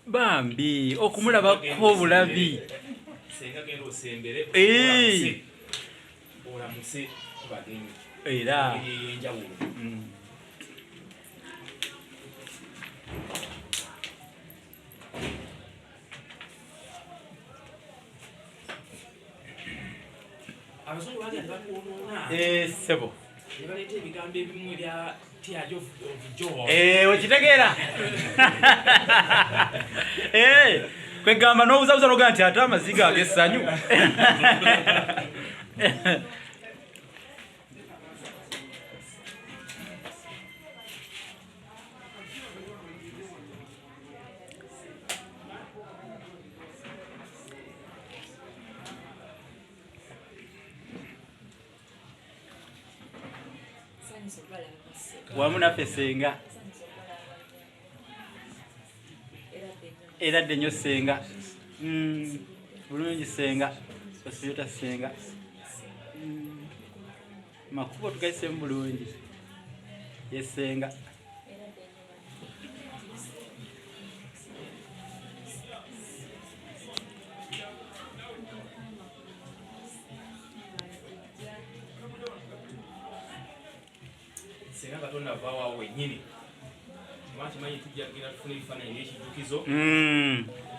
bambi okumulabako obulabi senga genda osembere olamuse kubagenyi era enjawulo abazungu bagenda bakuwonoona sebo ne baleeta ebigambo ebimu ebya tears of joy okitegeera kwegamba n'obuzabuza nogaa nti ate amaziga ag'essanyu wamu naffe senga eradde nnyo senga bulungi senga osiyota senga makubo tugaisemu bulungi yesenga senga katonda avaawo wennyini kimanyi tujjagira tufuna ebifaananyi ebyekijjukizo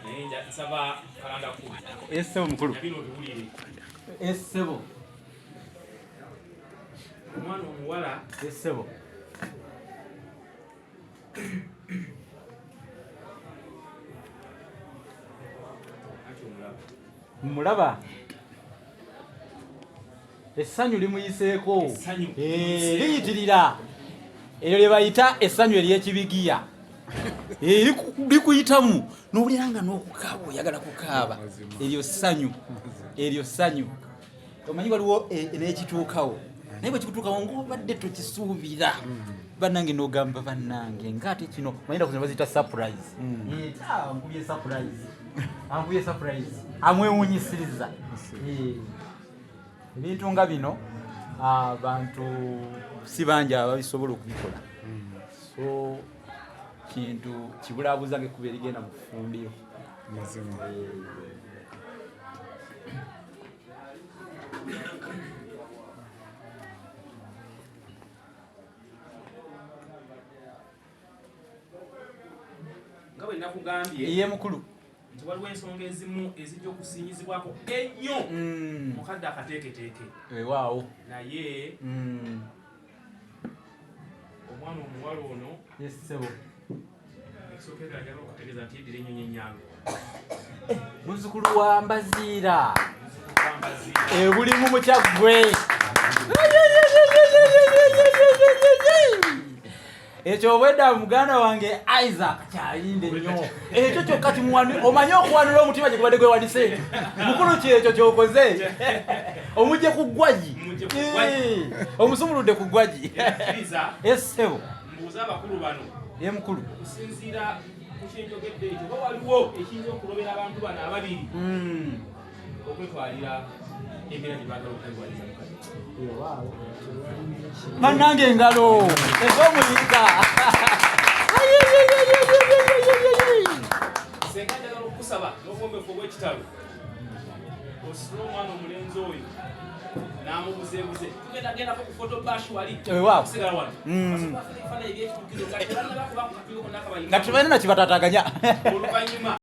naye nsaba kalanda ku essebo mukulu bino biwulire essebo omwana omuwala essebo ati omulaba mulaba essanyu limuyiseeko liyitirira eryo lye bayita essanyu ery'ekibigiya likuyitamu n'owulira nga n'okukaaba oyagala kukaaba eryo ssanyu omanyi waliwo n'ekituukawo naye bwe kikutuukawo ng'obadde tokisuubira bannange n'ogamba bannange ng'ate kino manyira kuzina baziyita surprise ankubye surprise amwewuunyisiriza ebintu nga bino abantu si bangi ababisobola okubikola so kintu kibulaabuza ng'ekkuba erigenda mu kufumbiro nga bwe nakugambye iye mukulu nti waliwo ensonga ezimu ezijja okusinyizibwako ennyo mukadde akateeketeeke weewaawo naye omwana omuwala ono yesebo ekisooka eragala okutegeeza nti yeddira ennyonyi ennyange muzzukulu wa mbaziira ebulimu mukyaggwe ekyo obwedda muganda wange Izaac kyalinde nnyo ekyo kyokka omanye okuwanula omutima gye gubadde gwewanise mukulu kyekyo kyokoze omujje ku ggwagi omusumuludde ku ggwagi essebo mbuuza abakulu bano ye mukulu okusinziira ku kyenjogedde ekyo oba waliwo ekiyinza okulobera abantu bano ababiri okwetwalira embeera gye baagala okwetwaliza mukadde bannange engalo ez'omuyinga senga njagala okusaba n'obwombefu obw'ekitalo ositule omwana omulenzi oyo n'amubuzeebuze tugendagendako ku fotobashi wali kusigala wano ebifaananyi ebyekitukizo nga tebannabakuba ku kapiro konna akabayinga nga tebalina na kibataataganya oluvannyuma